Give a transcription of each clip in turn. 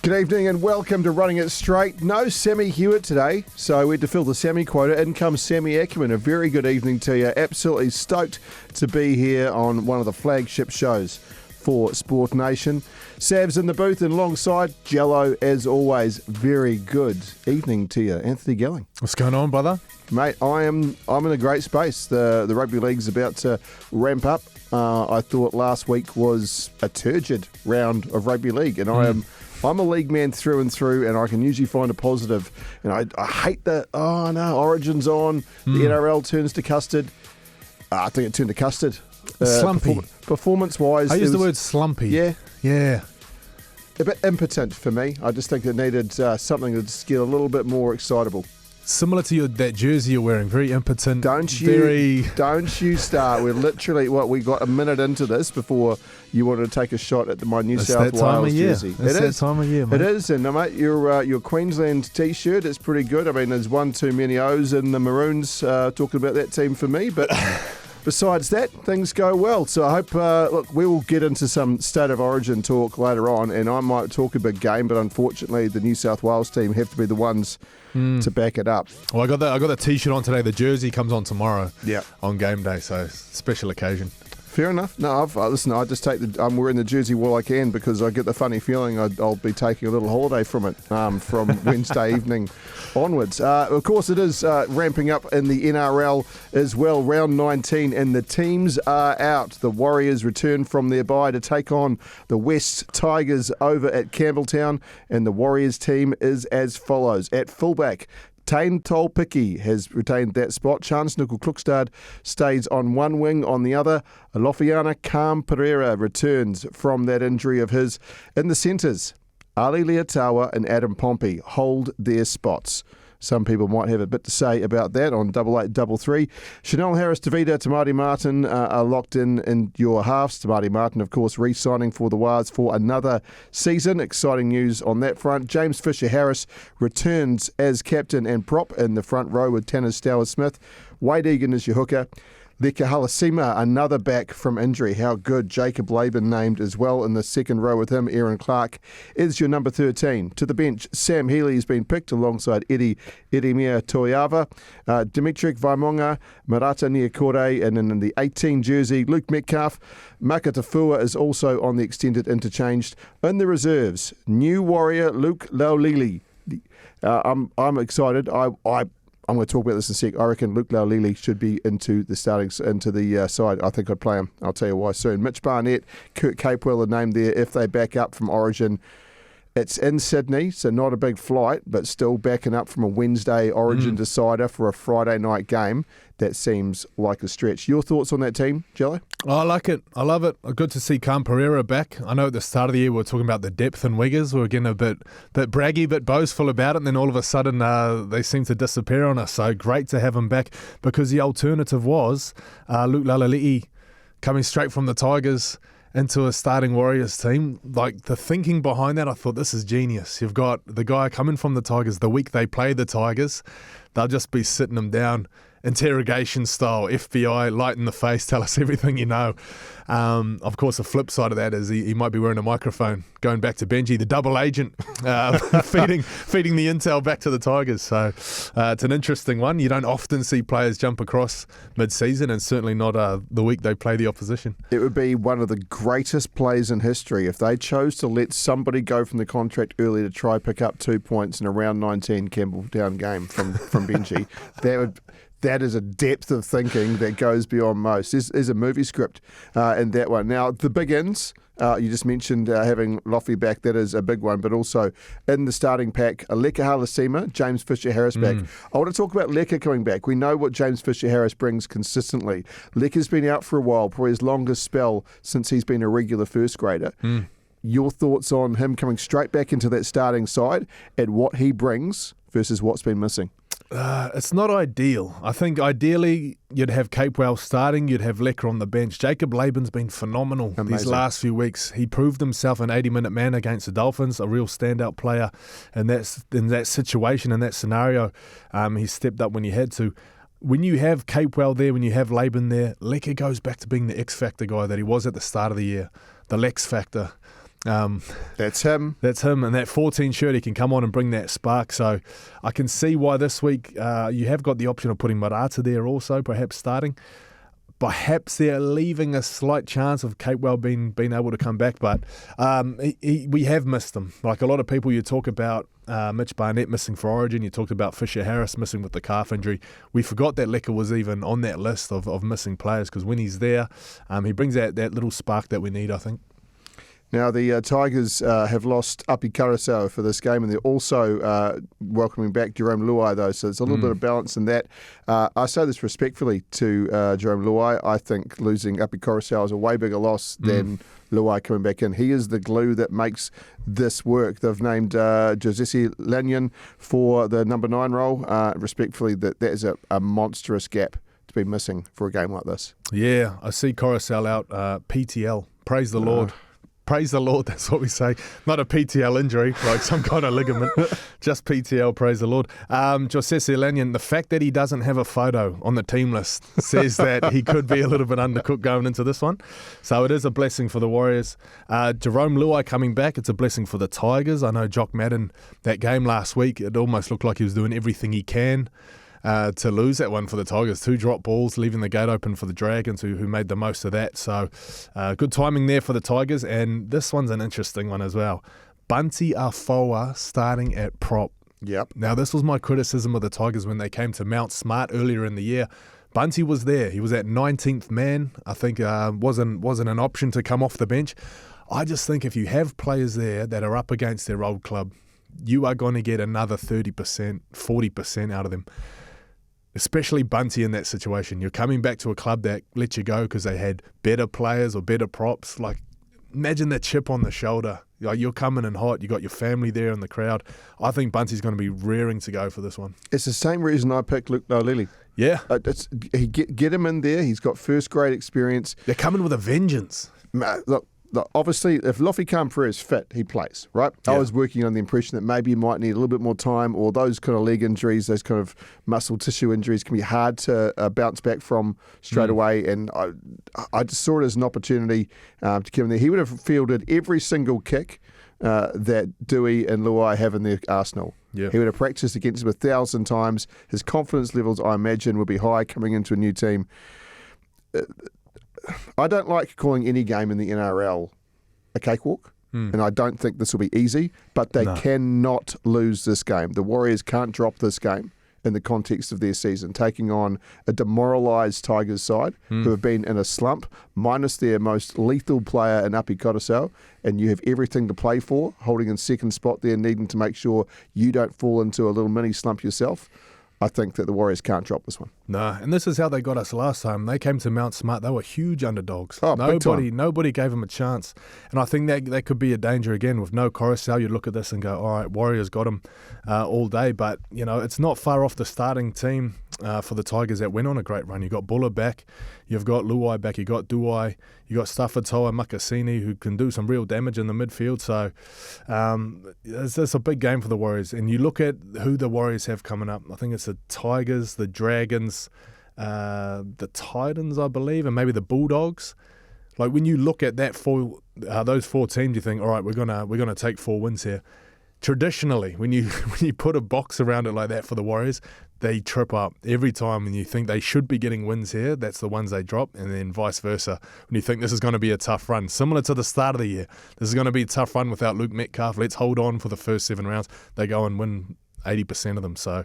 Good evening and welcome to Running It Straight. No Sammy Hewat today, so we had to fill the Sammy quota. In comes Sammy Ackerman. A very good evening to you. Absolutely stoked to be here on one of the flagship shows for Sport Nation. Sav's in the booth and alongside Jello, as always. Very good evening to you, Anthony Gelling. What's going on, brother? Mate, I'm in a great space. The rugby league's about to ramp up. I thought last week was a turgid round of rugby league, and I'm a league man through and through, and I can usually find a positive. And I hate that, Origin's on, the NRL turns to custard. I think it turned to custard. Slumpy. Performance-wise. I use the word slumpy. Yeah. A bit impotent for me. I just think it needed something to just get a little bit more excitable. Similar to that jersey you're wearing, very impotent. Don't you start. We're literally, we got a minute into this before you wanted to take a shot at my New South Wales jersey. It's that time of year, mate. It is, and mate, your Queensland t-shirt is pretty good. I mean, there's one too many O's in the Maroons talking about that team for me, but besides that, things go well. So I hope, look, we will get into some State of Origin talk later on, and I might talk a big game, but unfortunately the New South Wales team have to be the ones to back it up. Well, I got the t-shirt on today. The jersey comes on tomorrow. Yeah. On game day, so special occasion. Fair enough. No, listen, I just take I'm wearing the jersey while I can because I get the funny feeling I'll be taking a little holiday from it from Wednesday evening onwards. Of course, it is ramping up in the NRL as well. Round 19, and the teams are out. The Warriors return from their bye to take on the West Tigers over at Campbelltown, and the Warriors team is as follows. At fullback, Tain Tolpiki has retained that spot. Chance Nickel-Klukstad stays on one wing. On the other, Alofiana Pereira returns from that injury of his. In the centres, Ali Leotawa and Adam Pompey hold their spots. Some people might have a bit to say about that on 8833. Chanel Harris, Tavita, Tamati Martin are locked in your halves. Tamati Martin, of course, re-signing for the Wars for another season. Exciting news on that front. James Fisher-Harris returns as captain and prop in the front row with Tanner Stowers-Smith. Wade Egan is your hooker. Leka Halasima, another back from injury. How good. Jacob Laban named as well in the second row with him. Aaron Clark is your number 13. To the bench, Sam Healy has been picked alongside Edemir Toiava, Dimitrik Vaimonga, Marata Niakore, and in the 18 jersey, Luke Metcalf. Makatafua is also on the extended interchanged. In the reserves, new warrior Luke Laulili. I'm excited. I'm going to talk about this in a sec. I reckon Luke Laulili should be into the side. I think I'd play him. I'll tell you why soon. Mitch Barnett, Kurt Capewell are named there if they back up from Origin. It's in Sydney, so not a big flight, but still backing up from a Wednesday Origin decider for a Friday night game. That seems like a stretch. Your thoughts on that team, Jello? I like it. I love it. Good to see Cam Pereira back. I know at the start of the year we were talking about the depth in wiggers. We were getting a bit braggy, a bit boastful about it, and then all of a sudden they seem to disappear on us. So great to have him back because the alternative was Luke Laulili coming straight from the Tigers into a starting Warriors team. Like, the thinking behind that, I thought, this is genius. You've got the guy coming from the Tigers the week they play the Tigers. They'll just be sitting him down, interrogation style, FBI, light in the face, tell us everything you know. Of course, the flip side of that is he might be wearing a microphone, going back to Benji, the double agent, feeding the intel back to the Tigers. So it's an interesting one. You don't often see players jump across mid-season, and certainly not the week they play the opposition. It would be one of the greatest plays in history if they chose to let somebody go from the contract early to try pick up 2 points in a round 19 Campbelltown game from Benji. That is a depth of thinking that goes beyond most. There's a movie script in that one. Now, the big ins, you just mentioned having Loffy back. That is a big one. But also in the starting pack, Leka Halasima, James Fisher-Harris back. I want to talk about Leka coming back. We know what James Fisher-Harris brings consistently. Leka's been out for a while, probably his longest spell since he's been a regular first grader. Your thoughts on him coming straight back into that starting side and what he brings versus what's been missing? It's not ideal. I think ideally you'd have Capewell starting, you'd have Lecker on the bench. Jacob Laban's been phenomenal these last few weeks. He proved himself an 80-minute man against the Dolphins, a real standout player. And that's in that situation, in that scenario, he stepped up when he had to. When you have Capewell there, when you have Laban there, Lecker goes back to being the X-Factor guy that he was at the start of the year, the Lex Factor. That's him. That's him. And that 14 shirt, he can come on and bring that spark. So I can see why this week you have got the option of putting Marata there also, perhaps starting. Perhaps they're leaving a slight chance of Capewell being able to come back, but we have missed them. Like a lot of people, you talk about Mitch Barnett missing for Origin, you talked about Fisher Harris missing with the calf injury. We forgot that Lecker was even on that list of missing players, because when he's there, he brings that little spark that we need, I think. Now, the Tigers have lost Api Karasau for this game, and they're also welcoming back Jerome Luai, though, so there's a little bit of balance in that. I say this respectfully to Jerome Luai. I think losing Api Karasau is a way bigger loss than Luai coming back in. He is the glue that makes this work. They've named Josesi Lanyon for the number 9 role. Respectfully, that is a monstrous gap to be missing for a game like this. Yeah, I see Karasau out. PTL. Praise the Lord. Praise the Lord, that's what we say. Not a PTL injury, like some kind of ligament. Just PTL, praise the Lord. Josesi Lanyon, the fact that he doesn't have a photo on the team list says that he could be a little bit undercooked going into this one. So it is a blessing for the Warriors. Jerome Luai coming back, it's a blessing for the Tigers. I know Jock Madden, that game last week, it almost looked like he was doing everything he can to lose that one for the Tigers. 2 drop balls, leaving the gate open for the Dragons, who made the most of that. So good timing there for the Tigers. And this one's an interesting one as well. Bunty Afoa starting at prop. Yep. Now, this was my criticism of the Tigers when they came to Mount Smart earlier in the year. Bunty was there. He was at 19th man. I think wasn't an option to come off the bench. I just think if you have players there that are up against their old club, you are going to get another 30%, 40% out of them. Especially Bunty in that situation. You're coming back to a club that let you go because they had better players or better props. Like, imagine that chip on the shoulder. Like, you're coming in hot. You got your family there in the crowd. I think Bunty's going to be rearing to go for this one. It's the same reason I picked Luke Nolili. Yeah. Get him in there. He's got first grade experience. They're coming with a vengeance. Look, obviously, if Lofi Kamper is fit, he plays, right? Yeah. I was working on the impression that maybe he might need a little bit more time, or those kind of leg injuries, those kind of muscle tissue injuries can be hard to bounce back from straight away. And I just saw it as an opportunity to come in there. He would have fielded every single kick that Dewey and Luai have in their arsenal. Yeah. He would have practiced against them 1,000 times. His confidence levels, I imagine, would be high coming into a new team. I don't like calling any game in the NRL a cakewalk, and I don't think this will be easy, but they cannot lose this game. The Warriors can't drop this game in the context of their season, taking on a demoralised Tigers side who have been in a slump, minus their most lethal player in Api Karasau, and you have everything to play for, holding in second spot there, needing to make sure you don't fall into a little mini slump yourself. I think that the Warriors can't drop this one. No, and this is how they got us last time. They came to Mount Smart. They were huge underdogs. Oh, nobody gave them a chance. And I think that could be a danger again. With no Coruscant, you look at this and go, all right, Warriors got them all day. But, you know, it's not far off the starting team for the Tigers that went on a great run. You've got Buller back. You've got Luai back. You've got Duai. You've got Staffatoa Makasini, who can do some real damage in the midfield. So it's a big game for the Warriors. And you look at who the Warriors have coming up. I think it's the Tigers, the Dragons, the Titans, I believe, and maybe the Bulldogs. Like, when you look at that those 4 teams, you think, all right, we're gonna take 4 wins here. Traditionally, when you put a box around it like that for the Warriors, they trip up every time. When you think they should be getting wins here, that's the ones they drop, and then vice versa. When you think this is going to be a tough run, similar to the start of the year, this is going to be a tough run without Luke Metcalf. Let's hold on for the first 7 rounds. They go and win 80% of them. So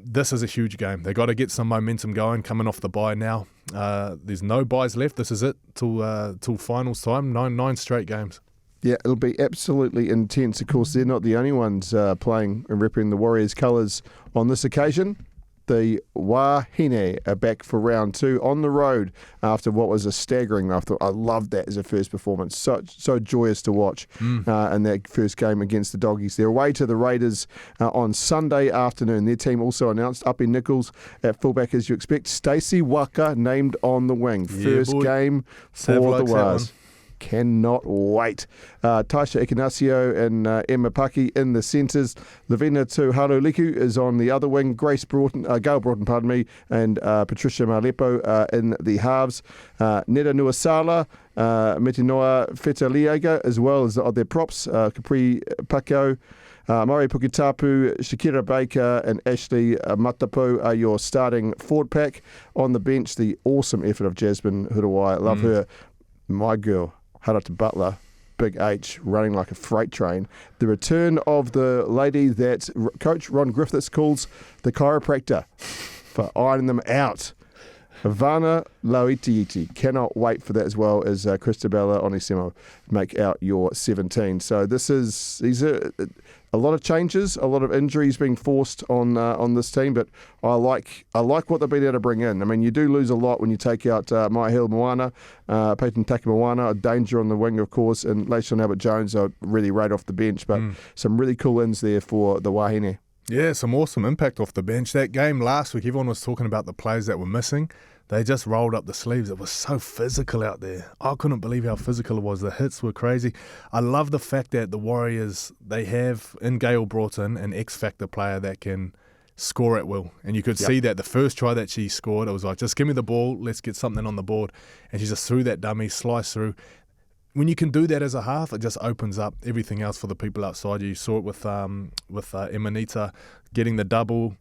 this is a huge game. They got to get some momentum going coming off the bye now. There's no byes left. This is it till finals time. 9 straight games. Yeah, it'll be absolutely intense. Of course, they're not the only ones playing and repping the Warriors' colours on this occasion. The Wahine are back for round 2 on the road after what was a staggering. I loved that as a first performance. So joyous to watch in that first game against the Doggies. They're away to the Raiders on Sunday afternoon. Their team also announced up in Nichols at fullback, as you expect. Stacey Waka named on the wing. First game for the Wars. Cannot wait. Taisha Ikanasio and Emma Paki in the centres. Lavina Tuharuliku is on the other wing. Gail Broughton, and Patricia Malepo in the halves. Neda Nuasala, Metinoa Fetaliega, as well as their props. Capri Pako, Murray Pukitapu, Shakira Baker and Ashley Matapu are your starting forward pack. On the bench, the awesome effort of Jasmine Hurawai. Love her. My girl, Harata Butler, Big H, running like a freight train. The return of the lady that Coach Ron Griffiths calls the chiropractor for ironing them out. Havana Lauitiiti. Cannot wait for that, as well as Christabella Onisimo make out your 17. So these are a lot of changes, a lot of injuries being forced on this team, but I like what they've been able to bring in. I mean, you do lose a lot when you take out Maihil Moana, Peyton Takamoana, a danger on the wing, of course, and Leishon Albert Jones are really right off the bench, but some really cool ins there for the Wahine. Yeah, some awesome impact off the bench. That game last week, everyone was talking about the players that were missing. They just rolled up the sleeves. It was so physical out there. I couldn't believe how physical it was. The hits were crazy. I love the fact that the Warriors, they have in Gail Broughton an X-factor player that can score at will. And you could see that the first try that she scored, it was like, just give me the ball, let's get something on the board. And she just threw that dummy, sliced through. When you can do that as a half, it just opens up everything else for the people outside you. You saw it with Emanita getting the double.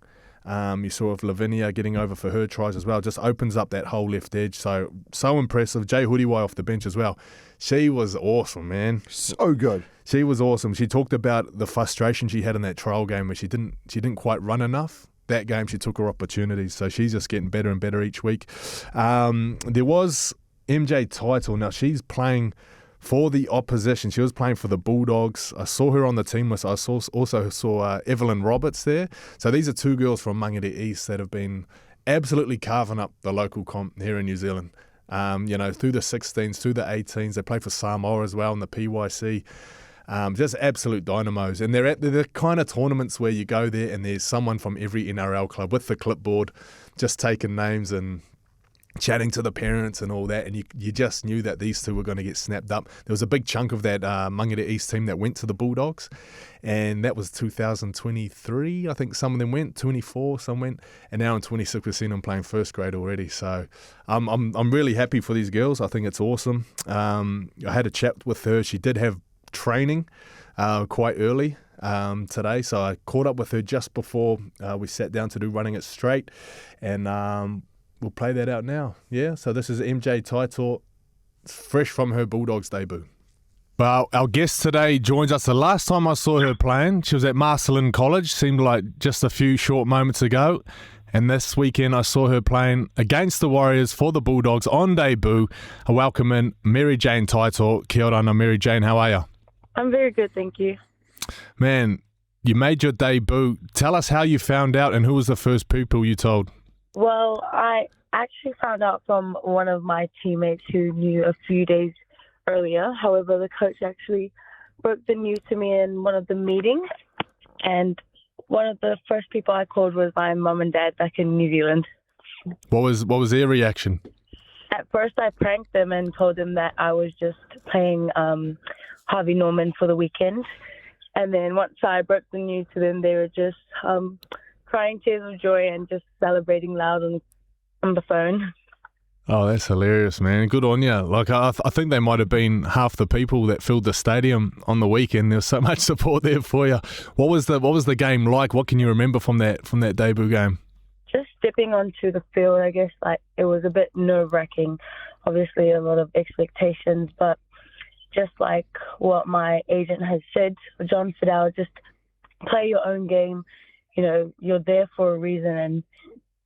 You saw with Lavinia getting over for her tries as well. Just opens up that whole left edge. So impressive. Jay Hoodiwai off the bench as well. She was awesome, man. So good. She was awesome. She talked about the frustration she had in that trial game where she didn't quite run enough. That game she took her opportunities. So she's just getting better and better each week. There was MJ Taito. Now she's playing for the opposition. She was playing for the Bulldogs. I saw her on the team list. I also saw Evelyn Roberts there. So these are two girls from Mangere East that have been absolutely carving up the local comp here in New Zealand. Through the 16s, through the 18s. They play for Samoa as well in the PYC. Just absolute dynamos. And they're at the kind of tournaments where you go there and there's someone from every NRL club with the clipboard just taking names and chatting to the parents and all that, and you just knew that these two were going to get snapped up. There was a big chunk of that Mangere East team that went to the Bulldogs, and that was 2023. I think some of them went, 24, some went, and now in 26 we've seen them playing first grade already. So I'm really happy for these girls. I think it's awesome. I had a chat with her. She did have training quite early today, so I caught up with her just before we sat down to do Running It Straight, and we'll play that out now. Yeah, so this is MJ Taito, fresh from her Bulldogs debut. Well, our guest today joins us. The last time I saw her playing, she was at Marcelin College, seemed like just a few short moments ago. And this weekend I saw her playing against the Warriors for the Bulldogs on debut. I welcome in Mary-Jane Taito. Kia ora, Mary-Jane, how are you? I'm very good, thank you. Man, you made your debut. Tell us how you found out and who was the first people you told? Well, I actually found out from one of my teammates who knew a few days earlier. However, the coach actually broke the news to me in one of the meetings, and one of the first people I called was my mum and dad back in New Zealand. What was their reaction? At first, I pranked them and told them that I was just playing Harvey Norman for the weekend. And then once I broke the news to them, they were just crying tears of joy and just celebrating loud on the phone. Oh, that's hilarious, man. Good on you. Like, I think they might have been half the people that filled the stadium on the weekend. There was so much support there for you. What was the game like? What can you remember from that debut game? Just stepping onto the field, I guess, like it was a bit nerve-wracking. Obviously, a lot of expectations, but just like what my agent has said, John Fidel, just play your own game. You know, you're there for a reason, and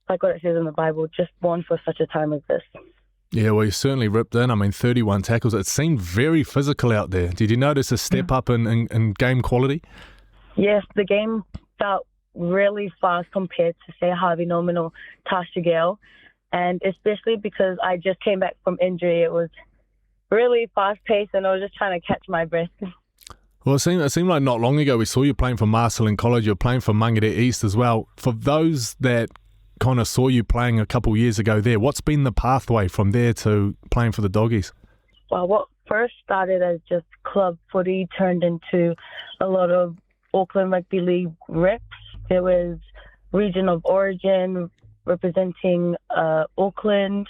like what it says in the Bible, just born for such a time as this. Yeah, well, you certainly ripped in. I mean, 31 tackles. It seemed very physical out there. Did you notice a step up in game quality? Yes, the game felt really fast compared to, say, Harvey Norman or Tasha Gale, and especially because I just came back from injury, it was really fast-paced, and I was just trying to catch my breath. Well, it seemed like not long ago we saw you playing for Marcelin College. You're playing for Mangere East as well. For those that kind of saw you playing a couple of years ago there, what's been the pathway from there to playing for the Doggies? Well, what first started as just club footy, turned into a lot of Auckland Rugby League reps. There was region of origin representing Auckland,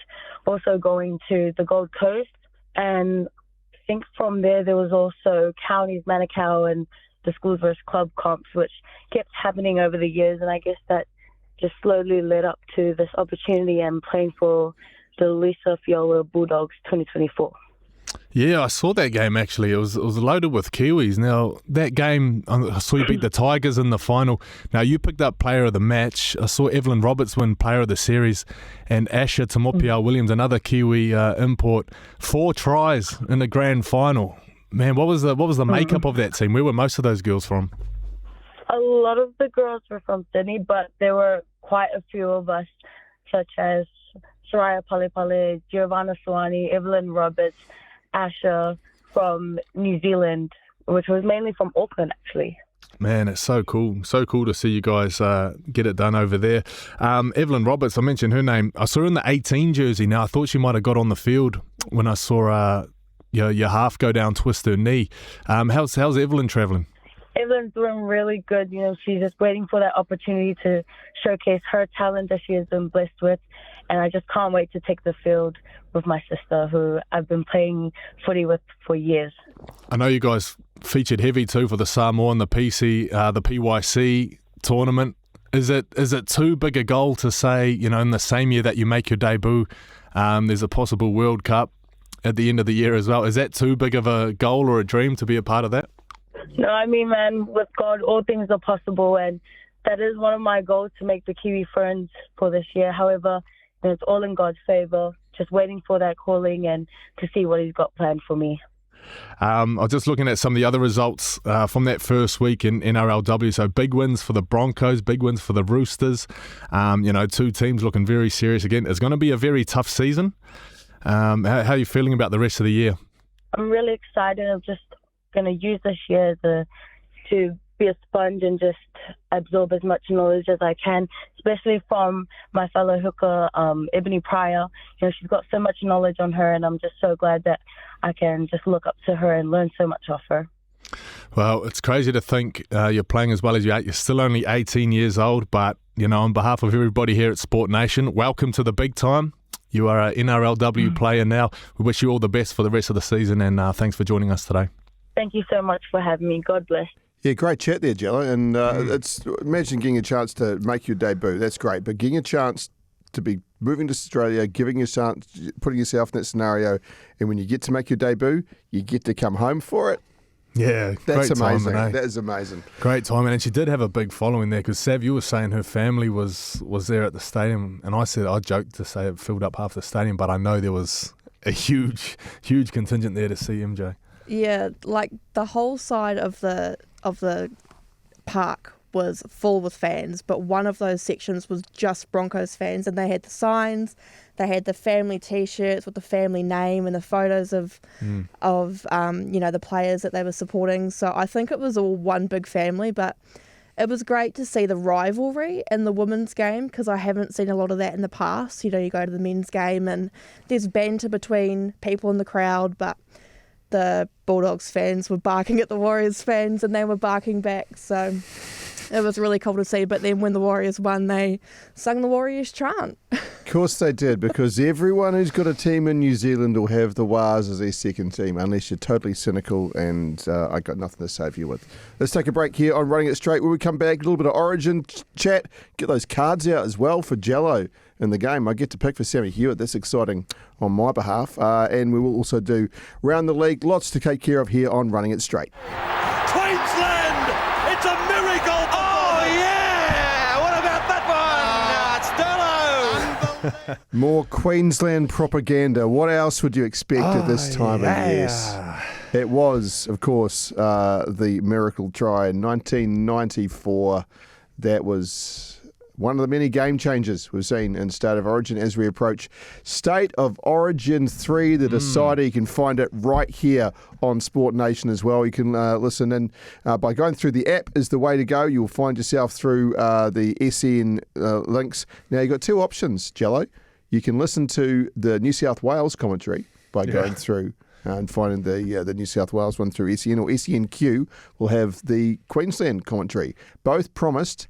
also going to the Gold Coast. And I think from there was also counties, Manukau, and the schools versus club comps, which kept happening over the years. And I guess that just slowly led up to this opportunity and playing for the Lisa Fiola Bulldogs 2024. Yeah, I saw that game actually. It was loaded with Kiwis. Now, that game, I saw you beat the Tigers in the final. Now, you picked up player of the match. I saw Evelyn Roberts win player of the series, and Asha Tamopia-Williams, another Kiwi import, 4 tries in the grand final. Man, what was the makeup of that team? Where were most of those girls from? A lot of the girls were from Sydney, but there were quite a few of us, such as Soraya Palepale, Giovanna Suani, Evelyn Roberts, Asha from New Zealand, which was mainly from Auckland, actually. Man, it's so cool. So cool to see you guys get it done over there. Evelyn Roberts, I mentioned her name. I saw her in the 18 jersey. Now, I thought she might have got on the field when I saw your half go down, twist her knee. How's Evelyn travelling? Evelyn's doing really good. You know, she's just waiting for that opportunity to showcase her talent that she has been blessed with. And I just can't wait to take the field with my sister, who I've been playing footy with for years. I know you guys featured heavy too for the Samoa and the PYC tournament. Is it too big a goal to say, you know, in the same year that you make your debut, there's a possible World Cup at the end of the year as well? Is that too big of a goal or a dream to be a part of that? No, I mean, man, with God, all things are possible, and that is one of my goals, to make the Kiwi Ferns for this year. However, it's all in God's favour, just waiting for that calling and to see what He's got planned for me. I was just looking at some of the other results from that first week in NRLW. So big wins for the Broncos, big wins for the Roosters. 2 teams looking very serious again. It's going to be a very tough season. How are you feeling about the rest of the year? I'm really excited. I'm just going to use this year to be a sponge and just absorb as much knowledge as I can, especially from my fellow hooker, Ebony Pryor. You know, she's got so much knowledge on her, and I'm just so glad that I can just look up to her and learn so much off her. Well, it's crazy to think you're playing as well as you are. You're still only 18 years old, but, you know, on behalf of everybody here at Sport Nation, welcome to the big time. You are an NRLW player now. We wish you all the best for the rest of the season, and thanks for joining us today. Thank you so much for having me. God bless. Yeah, great chat there, Jello. And imagine getting a chance to make your debut. That's great. But getting a chance to be moving to Australia, giving you a chance, putting yourself in that scenario, and when you get to make your debut, you get to come home for it. Yeah, that's great amazing. Timing, eh? That is amazing. Great timing, and she did have a big following there, because Sav, you were saying her family was there at the stadium, and I joked to say it filled up half the stadium, but I know there was a huge contingent there to see MJ. Yeah, like the whole side of the park was full with fans, but one of those sections was just Broncos fans, and they had the signs, they had the family T-shirts with the family name and the photos of the players that they were supporting. So I think it was all one big family, but it was great to see the rivalry in the women's game, because I haven't seen a lot of that in the past. You know, you go to the men's game and there's banter between people in the crowd, but the Bulldogs fans were barking at the Warriors fans and they were barking back. So it was really cool to see. But then when the Warriors won, they sung the Warriors chant. Of course they did, because everyone who's got a team in New Zealand will have the Wars as their second team, unless you're totally cynical, and I got nothing to save you with. Let's take a break here on Running It Straight. When we come back, a little bit of Origin chat. Get those cards out as well for Jello in the game. I get to pick for Sammy Hewat. That's exciting on my behalf. And we will also do Round the League. Lots to take care of here on Running It Straight. Queensland! It's a miracle! Oh, yeah! What about that one? Stello! More Queensland propaganda. What else would you expect at this time of year? It was, of course, the miracle try in 1994. That was one of the many game changers we've seen in State of Origin as we approach State of Origin 3, the decider. You can find it right here on Sport Nation as well. You can listen in by going through the app is the way to go. You'll find yourself through the SN links. Now, you've got 2 options, Jello. You can listen to the New South Wales commentary by going through and finding the New South Wales one through SEN, or SENQ will have the Queensland commentary. Both promised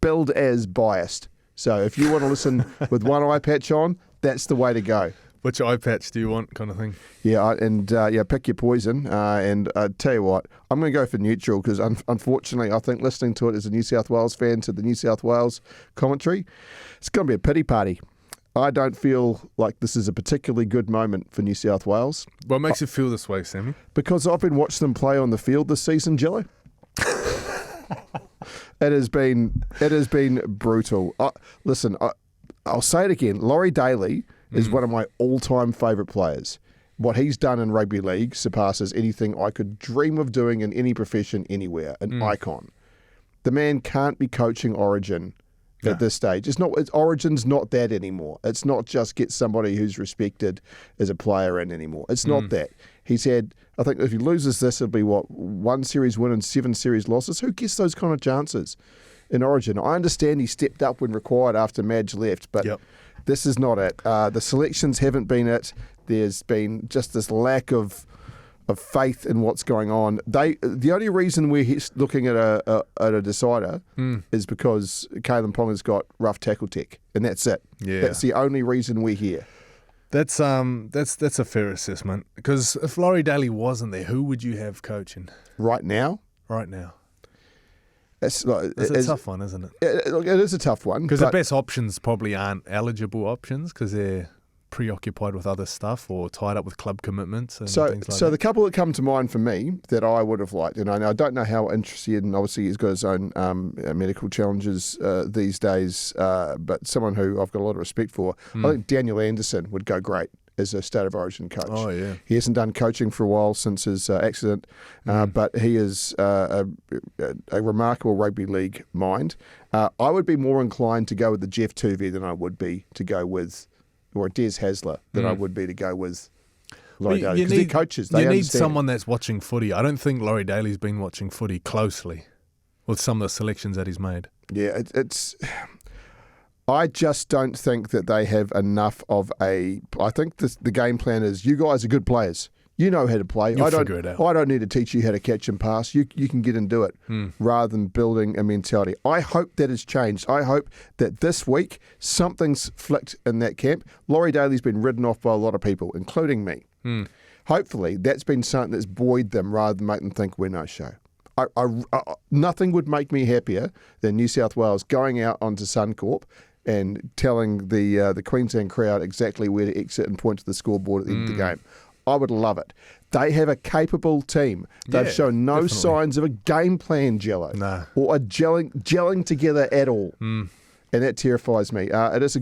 billed as biased. So if you want to listen with one eye patch on, that's the way to go. Which eye patch do you want, kind of thing? Yeah, and pick your poison. And tell you what, I'm going to go for neutral because unfortunately, I think listening to it as a New South Wales fan to the New South Wales commentary, it's going to be a pity party. I don't feel like this is a particularly good moment for New South Wales. What makes you feel this way, Sammy? Because I've been watching them play on the field this season, Jello. It has been brutal. I'll say it again. Laurie Daly is one of my all-time favourite players. What he's done in rugby league surpasses anything I could dream of doing in any profession anywhere. An icon. The man can't be coaching Origin at this stage. Origin's not that anymore. It's not just get somebody who's respected as a player in anymore. It's not that. He's had, I think if he loses this, it'll be one series win and 7 series losses. Who gets those kind of chances in Origin? I understand he stepped up when required after Madge left, but this is not it. The selections haven't been it. There's been just this lack of faith in what's going on. The only reason we're looking at a decider is because Kalen Ponga's got rough tackle tech, and that's it. Yeah. That's the only reason we're here. That's a fair assessment. Because if Laurie Daly wasn't there, who would you have coaching Right now? It's a tough one, isn't it? It is a tough one. Because the best options probably aren't eligible options because they're preoccupied with other stuff or tied up with club commitments and things like that. So the couple that come to mind for me that I would have liked, and I don't know how interested, and obviously he's got his own medical challenges these days, but someone who I've got a lot of respect for, I think Daniel Anderson would go great as a State of Origin coach. Oh, yeah. He hasn't done coaching for a while since his accident, but he is a remarkable rugby league mind. I would be more inclined to go with the Jeff Tuvey than I would be to go with, or a Des Hasler than I would be to go with Laurie Daly. Because they're coaches. They need understand. someone that's watching footy. I don't think Laurie Daly's been watching footy closely with some of the selections that he's made. Yeah, it's... I just don't think that they have enough of a... I think the game plan is, you guys are good players. You know how to play. You'll figure it out. I don't need to teach you how to catch and pass. You can get and do it rather than building a mentality. I hope that has changed. I hope that this week something's flicked in that camp. Laurie Daly's been ridden off by a lot of people, including me. Hopefully that's been something that's buoyed them rather than make them think we're no show. Nothing would make me happier than New South Wales going out onto Suncorp and telling the Queensland crowd exactly where to exit and point to the scoreboard at the end of the game. I would love it. They have a capable team. They've shown no signs of a game plan, Jello, or a gelling together at all. And that terrifies me. It's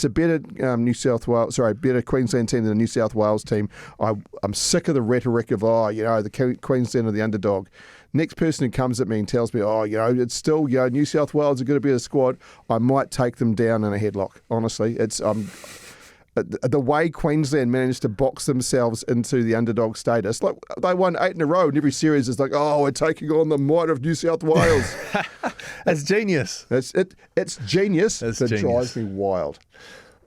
a better better Queensland team than the New South Wales team. I'm sick of the rhetoric of, the Queensland are the underdog. Next person who comes at me and tells me, it's still, New South Wales are going to be a squad, I might take them down in a headlock. Honestly, it's the way Queensland managed to box themselves into the underdog status. Like, they won 8 in a row, and every series is like, we're taking on the might of New South Wales. That's genius. It's genius. It drives me wild.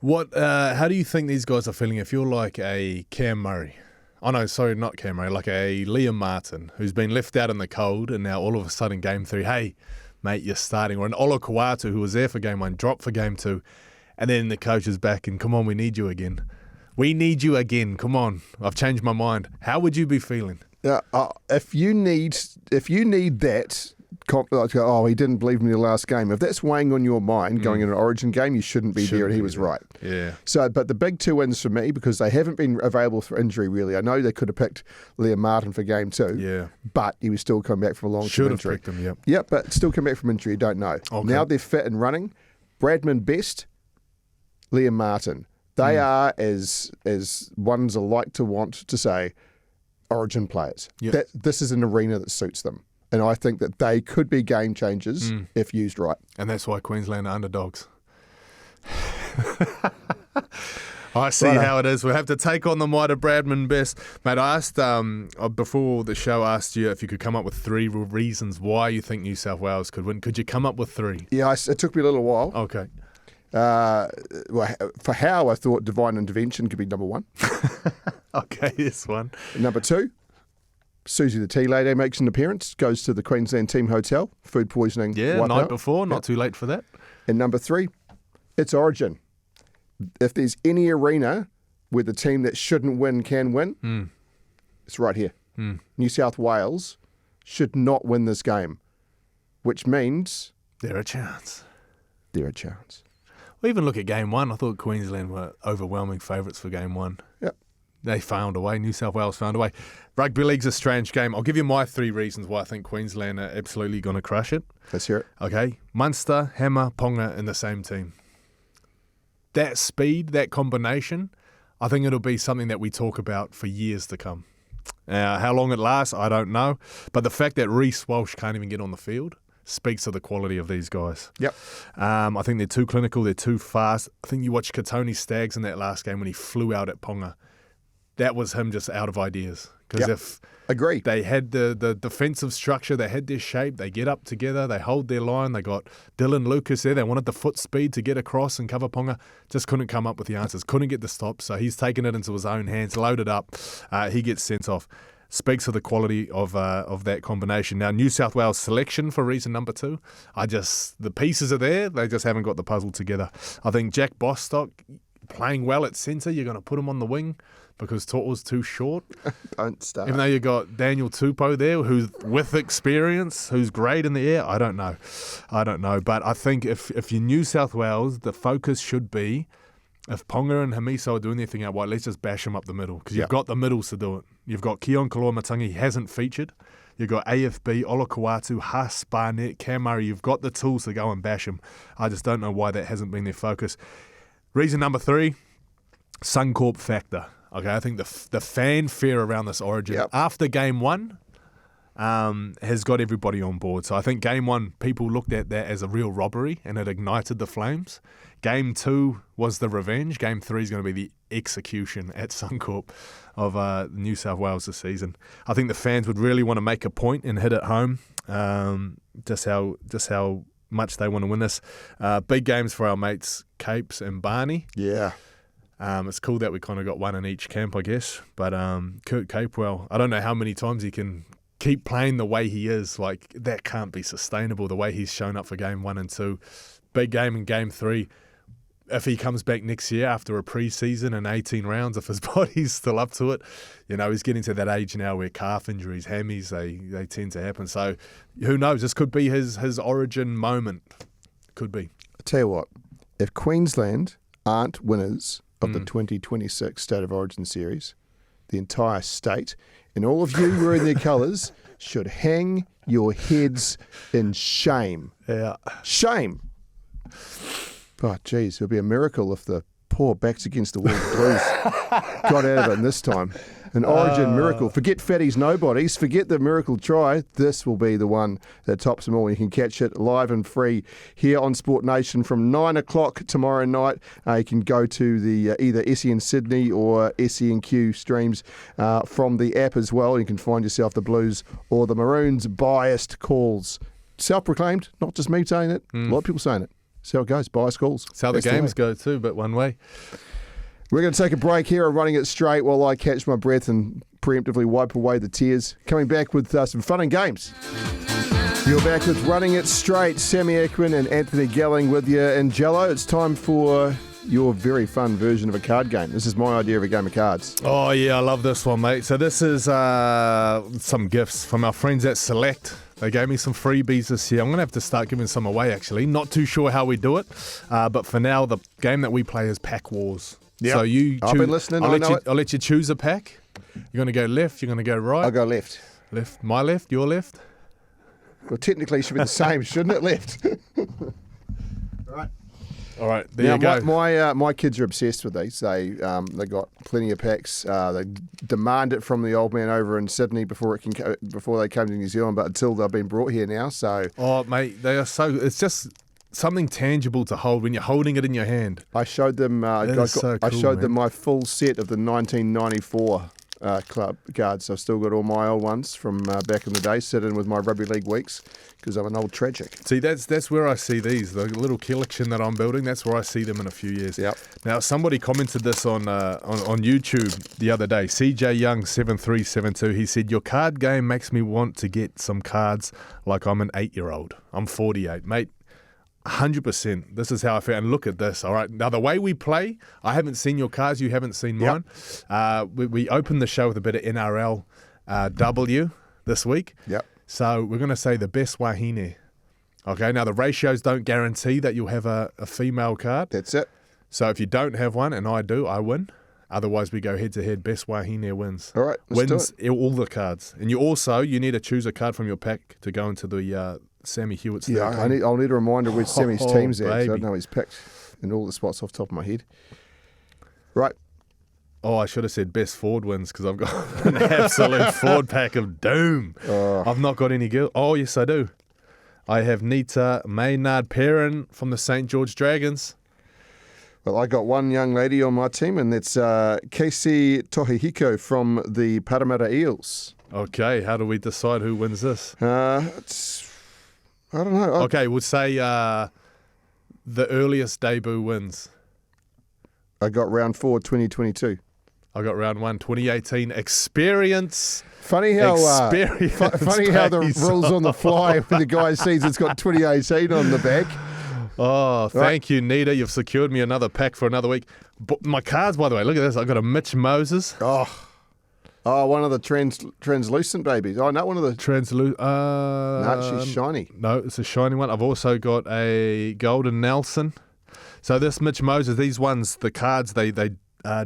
How do you think these guys are feeling if you're like a Cam Murray? Oh no, sorry, not Cam Murray, like a Liam Martin who's been left out in the cold and now all of a sudden game 3, hey, mate, you're starting. Or an Ola Kawatu who was there for game 1, dropped for game 2. And then the coach is back and, come on, we need you again. We need you again. Come on. I've changed my mind. How would you be feeling? If you need that, he didn't believe me in the last game. If that's weighing on your mind going in an Origin game, you shouldn't be there, and he was right. Yeah. So, but the big 2 wins for me, because they haven't been available for injury, really. I know they could have picked Liam Martin for game 2, but he was still coming back from a long-term injury. Should have picked him, yep. Yep, but still come back from injury, you don't know. Okay. Now they're fit and running. Bradman Best, Liam Martin. They are, as ones are like to want to say, Origin players. Yep. This is an arena that suits them. And I think that they could be game changers if used right. And that's why Queensland are underdogs. I see how it is. We'll have to take on the might of Bradman Best. Mate, I asked, before the show, asked you if you could come up with 3 reasons why you think New South Wales could win. Could you come up with 3? Yeah, it took me a little while. Okay. For how I thought divine intervention could be number 1. Okay, this one. Number 2, Susie the tea lady makes an appearance, goes to the Queensland team hotel, food poisoning. Yeah, wipe night out. before, not too late for that. And number 3, it's Origin. If there's any arena where the team that shouldn't win can win, it's right here. New South Wales should not win this game, which means They're a chance. they're a chance. Well, even look at game 1. I thought Queensland were overwhelming favourites for game 1. Yep. They found a way. New South Wales found a way. Rugby league's a strange game. I'll give you my 3 reasons why I think Queensland are absolutely going to crush it. Let's hear it. Okay. Munster, Hammer, Ponga in the same team. That speed, that combination, I think it'll be something that we talk about for years to come. How long it lasts, I don't know. But the fact that Reece Walsh can't even get on the field speaks to the quality of these guys. Yep. I think they're too clinical, they're too fast. I think you watch Katoni Staggs in that last game when he flew out at Ponga. That was him just out of ideas. Because if Agree. they had the defensive structure, they had their shape, they get up together, they hold their line, they got Dylan Lucas there, they wanted the foot speed to get across and cover Ponga, just couldn't come up with the answers, couldn't get the stops, so he's taken it into his own hands, loaded up, he gets sent off. Speaks of the quality of that combination. Now, New South Wales selection for reason number 2, the pieces are there, they just haven't got the puzzle together. I think Jack Bostock playing well at centre, you're going to put him on the wing because To'o's too short. Don't start. Even though you got Daniel Tupou there, who's with experience, who's great in the air, I don't know. But I think if you're New South Wales, the focus should be, if Ponga and Hamiso are doing their thing out wide, let's just bash them up the middle because you've got the middles to do it. You've got Keon Kaloamatangi, he hasn't featured. You've got AFB, Olakauatu, Haas, Barnett, Cam Murray. You've got the tools to go and bash them. I just don't know why that hasn't been their focus. Reason number 3, Suncorp factor. Okay, I think the fanfare around this Origin after game 1 has got everybody on board. So I think game 1, people looked at that as a real robbery and it ignited the flames. Game 2 was the revenge. Game 3 is going to be the execution at Suncorp of New South Wales this season. I think the fans would really want to make a point and hit it home. Just how much they want to win this. Big games for our mates Capes and Barney. Yeah. It's cool that we kind of got one in each camp, I guess. But Kurt Capewell, I don't know how many times he can keep playing the way he is. Like, that can't be sustainable, the way he's shown up for game 1 and 2. Big game in game 3. If he comes back next year after a pre-season and 18 rounds, if his body's still up to it, he's getting to that age now where calf injuries, hammies, they tend to happen. So who knows? This could be his Origin moment. Could be. I'll tell you what, if Queensland aren't winners of the 2026 State of Origin series, the entire state and all of you wearing their colours should hang your heads in shame. Yeah. Shame. Oh, geez, it'll be a miracle if the poor backs against the wall Blues got out of it this time. An Origin miracle. Forget Fatty's Nobodies. Forget the miracle try. This will be the one that tops them all. You can catch it live and free here on Sport Nation from 9 o'clock tomorrow night. You can go to the either SEN Sydney or SENQ streams from the app as well. You can find yourself the Blues or the Maroons biased calls. Self-proclaimed, not just me saying it. A lot of people saying it. So it goes, biased calls. That's how the games go too, but one way. We're going to take a break here on Running It Straight while I catch my breath and preemptively wipe away the tears. Coming back with some fun and games. You're back with Running It Straight. Sammy Ackerman and Anthony Gelling with you. And Jello, it's time for your very fun version of a card game. This is my idea of a game of cards. Oh, yeah, I love this one, mate. So this is some gifts from our friends at Select. They gave me some freebies this year. I'm going to have to start giving some away, actually. Not too sure how we do it. But for now, the game that we play is Pack Wars. Yep. So you choose, I've been listening. I'll let you choose a pack. You're going to go left. You're going to go right. I'll go left. Left. My left. Your left. Well, technically it should be the same, shouldn't it? Left. Right. All right. There you go. My kids are obsessed with these. They got plenty of packs. They demand it from the old man over in Sydney before they came to New Zealand, but until they've been brought here now. So. Oh, mate, they are so. It's just something tangible to hold when you're holding it in your hand. I showed them. I showed them my full set of the 1994 club cards. I've still got all my old ones from back in the day, sitting with my rugby league weeks because I'm an old tragic. See, that's where I see these, the little collection that I'm building. That's where I see them in a few years. Yep. Now, somebody commented this on YouTube the other day. CJ Young 7372. He said, "Your card game makes me want to get some cards like I'm an 8-year-old. I'm 48, mate." 100%. This is how I feel. And look at this. All right. Now, the way we play, I haven't seen your cards. You haven't seen mine. We opened the show with a bit of NRLW this week. Yep. So we're going to say the best Wahine. Okay. Now, the ratios don't guarantee that you'll have a female card. That's it. So if you don't have one, and I do, I win. Otherwise, we go head-to-head. Best Wahine wins. All right. Let's wins do it. all the cards. And you need to choose a card from your pack to go into the Sammy Hewat's. Yeah, I'll need a reminder which Sammy's team's at. So I baby. don't know he's picked in all the spots off the top of my head. Right. Oh, I should have said best Ford wins because I've got an absolute Ford pack of doom. I've not got any girl. Oh, yes, I do. I have Nita Maynard Perrin from the St. George Dragons. Well, I got one young lady on my team, and that's Casey Tohihiko from the Parramatta Eels. Okay, how do we decide who wins this? I don't know. Okay, we'll say the earliest debut wins. I got round 4, 2022. I got round 1, 2018. Experience. Funny how Experience how the pays rules on the fly when the guy sees it's got 2018 on the back. Oh, thank you, Nita. You've secured me another pack for another week. But my cards, by the way, look at this. I've got a Mitch Moses. Oh, one of the translucent babies. Oh, not one of the... No, she's shiny. No, it's a shiny one. I've also got a Golden Nelson. So this Mitch Moses, these ones, the cards, they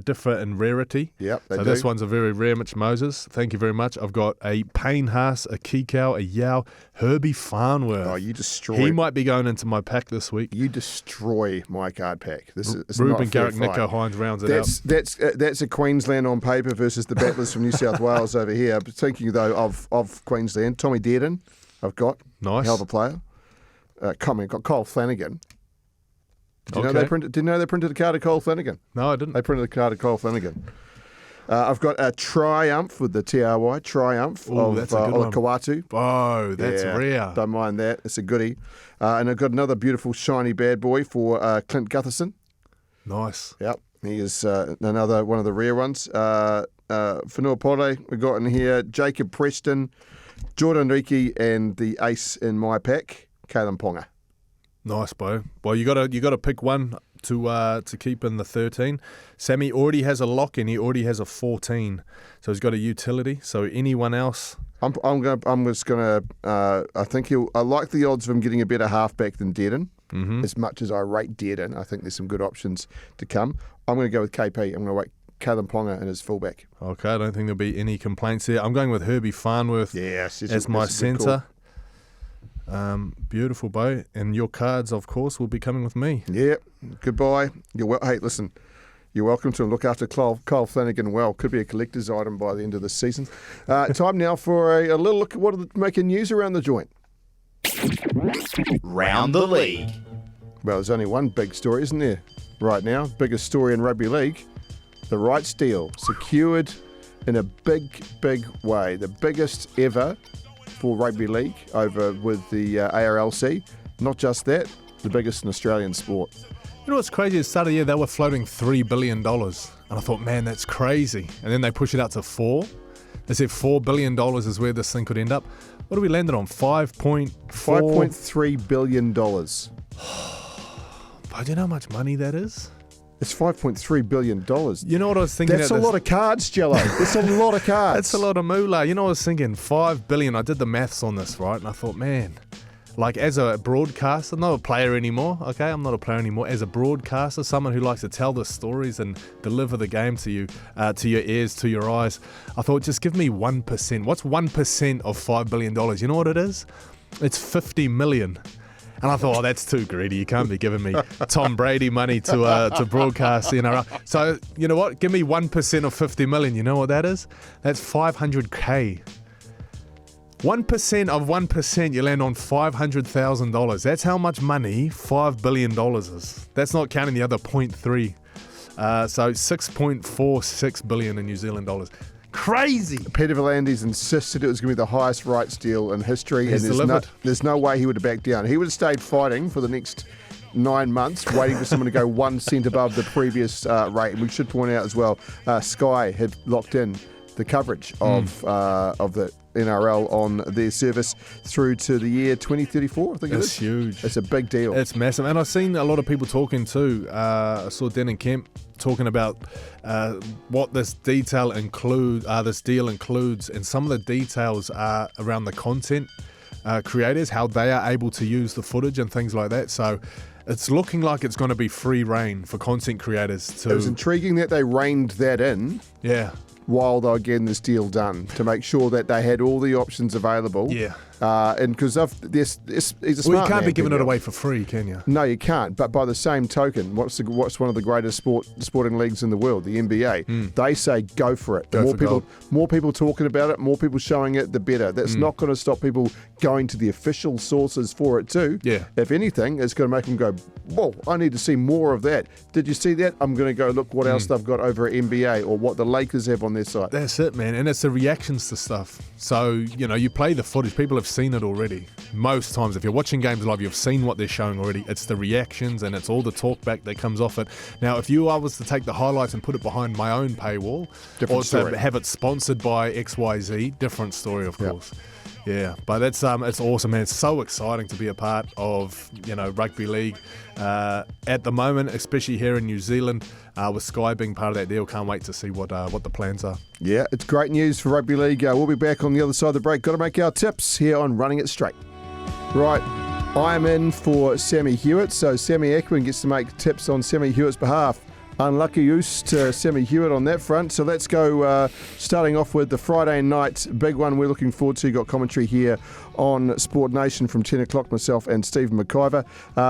differ in rarity. Yep, they so do. this one's a very rare Mitch Moses. Thank you very much. I've got a Payne Haas, a Kikau, a Yao, Herbie Farnworth. Oh, you destroy... He might be going into my pack this week. You destroy my card pack. This is Ruben not a fair Garrick, fight. Nico Hines rounds it out. That's a Queensland on paper versus the battlers from New South Wales over here. But thinking, though, of Queensland, Tommy Dearden, I've got. Nice. Hell of a player. Got Kyle Flanagan. Did you know they printed a card of Cole Flanagan? No, I didn't. They printed a card of Cole Flanagan. I've got a Triumph with the TRY, Triumph of that's a good one. Kawatu. Oh, that's rare. Don't mind that. It's a goodie. And I've got another beautiful shiny bad boy for Clint Gutherson. Nice. Yep. He is another one of the rare ones. Whanua Pore, we got in here Jacob Preston, Jordan Riki, and the ace in my pack, Kalen Ponga. Nice, Bo. Well, you got to pick one to keep in the 13. Sammy already has a lock and he already has a 14, so he's got a utility. So anyone else? I'm just gonna. I think I like the odds of him getting a better halfback than Dearden. Mm-hmm. As much as I rate Dearden, I think there's some good options to come. I'm going to go with KP. I'm going to wait Kalen Ponga and his fullback. Okay, I don't think there'll be any complaints here. I'm going with Herbie Farnworth as my centre. Beautiful, Bo. And your cards, of course, will be coming with me. Yeah. Goodbye. Hey, listen. You're welcome to look after Kyle Flanagan well. Could be a collector's item by the end of this season. Time now for a little look at what are making news around the joint. Round the league. Well, there's only one big story, isn't there, right now? Biggest story in rugby league. The rights deal secured in a big, big way. The biggest ever for rugby league over with the ARLC. Not just that, the biggest in Australian sport. You know what's crazy? At the start of the year, they were floating $3 billion. And I thought, man, that's crazy. And then they push it out to $4. They said $4 billion is where this thing could end up. What are we landed on? $5.3 billion. But do you know how much money that is? It's $5.3 billion. You know what I was thinking? That's a lot of cards, Jello. That's a lot of cards. That's a lot of moolah. You know what I was thinking? $5 billion. I did the maths on this, right? And I thought, man, like as a broadcaster, I'm not a player anymore, okay? I'm not a player anymore. As a broadcaster, someone who likes to tell the stories and deliver the game to you, to your ears, to your eyes, I thought, just give me 1%. What's 1% of $5 billion? You know what it is? It's 50 million. And I thought, oh, that's too greedy. You can't be giving me Tom Brady money to broadcast the NRL. So, you know what? Give me 1% of 50 million. You know what that is? That's 500K. 1% of 1%, you land on $500,000. That's how much money $5 billion is. That's not counting the other 0.3. So 6.46 billion in New Zealand dollars. Crazy. Peter V'landys insisted it was going to be the highest rights deal in history, He's and delivered. there's no way he would have backed down. He would have stayed fighting for the next 9 months, waiting for someone to go 1 cent above the previous rate. And we should point out as well, Sky had locked in the coverage of the NRL on their service through to the year 2034, I think it is. It's huge. It's a big deal. It's massive. And I've seen a lot of people talking too. I saw Den and Kemp talking about what this deal includes, and some of the details are around the content creators, how they are able to use the footage and things like that. So it's looking like it's going to be free reign for content creators to... It was intriguing that they reined that in. Yeah. While they were getting this deal done, to make sure that they had all the options available. Yeah. And because he's a smart man. Well, you can't be giving it away for free, can you? No, you can't. But by the same token, what's one of the greatest sporting leagues in the world, the NBA? They say go for it. More people talking about it, more people showing it, the better. That's not going to stop people going to the official sources for it too. Yeah. If anything, it's going to make them go, whoa, I need to see more of that. Did you see that? I'm going to go look what else they've got over at NBA or what the Lakers have on their site. That's it, man. And it's the reactions to stuff. So, you play the footage. People have seen it already. Most times, if you're watching games live, you've seen what they're showing already. It's the reactions and it's all the talk back that comes off it. Now, if I was to take the highlights and put it behind my own paywall, Different story. to have it sponsored by XYZ, different story, of course. Yeah, but it's awesome, man. It's so exciting to be a part of, rugby league at the moment, especially here in New Zealand, with Sky being part of that deal. Can't wait to see what the plans are. Yeah, it's great news for rugby league. We'll be back on the other side of the break. Got to make our tips here on Running It Straight. Right, I'm in for Sammy Hewat, so Sammy Ackerman gets to make tips on Sammy Hewat's behalf. Unlucky use to Sammy Hewat on that front. So let's go starting off with the Friday night big one we're looking forward to. Got commentary here on Sport Nation from 10 o'clock, myself and Stephen McIver.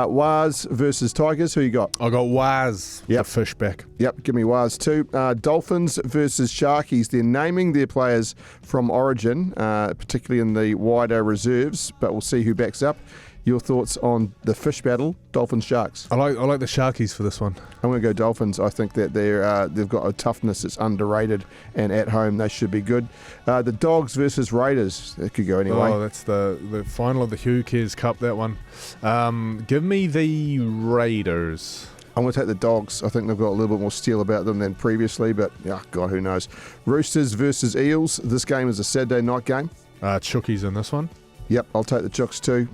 Waz versus Tigers. Who you got? I got Waz, the fish back. Yep, give me Waz too. Dolphins versus Sharkies. They're naming their players from Origin, particularly in the wider reserves, but we'll see who backs up. Your thoughts on the fish battle, Dolphins Sharks? I like the Sharkies for this one. I'm going to go Dolphins. I think that they've got a toughness that's underrated, and at home they should be good. The Dogs versus Raiders. It could go anyway. Oh, that's the final of the Hugh Cares Cup, that one. Give me the Raiders. I'm going to take the Dogs. I think they've got a little bit more steel about them than previously, but God, who knows. Roosters versus Eels. This game is a Saturday night game. Chookies in this one. Yep, I'll take the Chooks too.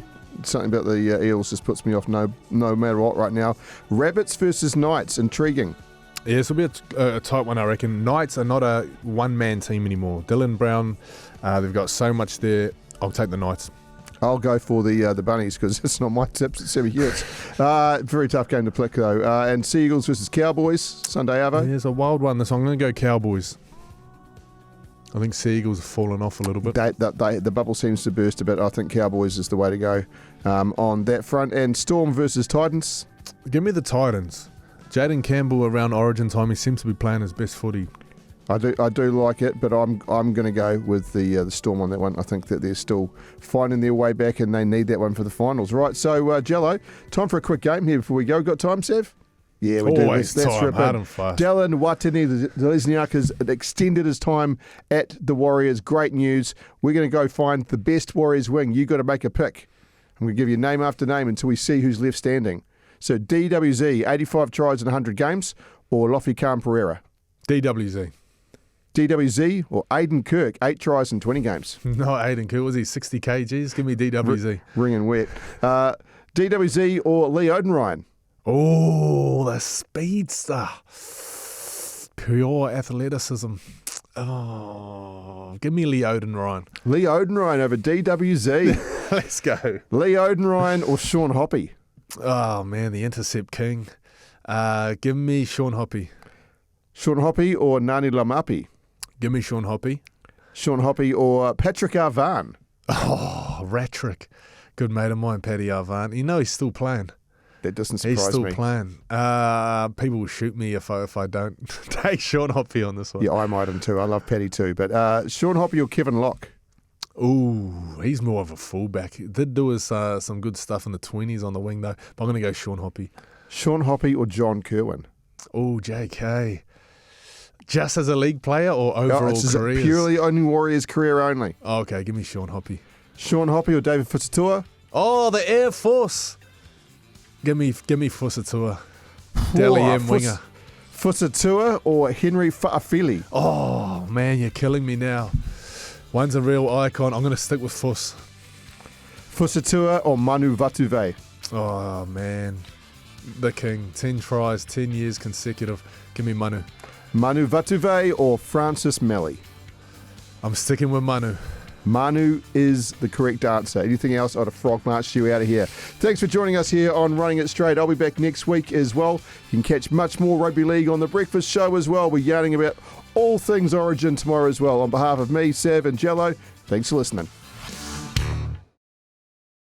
Something about the Eels just puts me off no matter what right now. Rabbits versus Knights, intriguing. Yeah, this will be a tight one, I reckon. Knights are not a one-man team anymore. Dylan Brown, they've got so much there. I'll take the Knights. I'll go for the Bunnies because it's not my tips. It's Sammy Hewat's. Very tough game to pick though. And Seagulls versus Cowboys, Sunday Arvo. Yeah, it's a wild one. I'm going to go Cowboys. I think Seagulls have fallen off a little bit. The bubble seems to burst a bit. I think Cowboys is the way to go on that front. And Storm versus Titans. Give me the Titans. Jaden Campbell around Origin time, he seems to be playing his best footy. I do like it, but I'm going to go with the Storm on that one. I think that they're still finding their way back and they need that one for the finals. Right, so Jello, time for a quick game here before we go. Got time, Sev? Yeah, we do. Let's rip hard and fast. Dallin Watene-Zelezniak has extended his time at the Warriors. Great news. We're going to go find the best Warriors wing. You've got to make a pick. I'm going to give you name after name until we see who's left standing. So DWZ, 85 tries in 100 games, or Lofi Khan Pereira? DWZ. DWZ or Aidan Kirk, 8 tries in 20 games? No, Aidan Kirk. Was he 60 kgs? Give me DWZ. Ringing wet. DWZ or Lee Odenryan? Oh, the speedster. Pure athleticism. Oh, give me Lee Odenryan. Lee Odenryan over DWZ. Let's go. Lee Odenryan or Sean Hoppy? Oh, man, the intercept king. Give me Sean Hoppy. Sean Hoppy or Nani Lamapi? Give me Sean Hoppy. Sean Hoppy or Patrick Arvan? Oh, Ratrick. Good mate of mine, Paddy Arvan. You know he's still playing. That doesn't surprise me. He's still playing. People will shoot me if I don't take Sean Hoppy on this one. Yeah, I might him too. I love Paddy too. But Sean Hoppy or Kevin Locke? Ooh, he's more of a fullback. He did do us some good stuff in the 20s on the wing though. But I'm going to go Sean Hoppy. Sean Hoppy or John Kerwin? Oh, JK. Just as a league player or overall it's just careers? purely only Warriors career only. Oh, okay, give me Sean Hoppy. Sean Hoppy or David Fusitu'a? Oh, the Air Force. Give me Fusitu'a. Dally M winger. Fusitu'a or Henry Fa'afili? Oh, man, you're killing me now. One's a real icon. I'm going to stick with Fus. Fusitu'a or Manu Vatuvei? Oh, man. The king. 10 tries, 10 years consecutive. Give me Manu. Manu Vatuvei or Francis Melly? I'm sticking with Manu. Manu is the correct answer. Anything else, I'd have frog marched you out of here. Thanks for joining us here on Running It Straight. I'll be back next week as well. You can catch much more rugby league on The Breakfast Show as well. We're yarning about all things Origin tomorrow as well. On behalf of me, Sav and Jello, thanks for listening.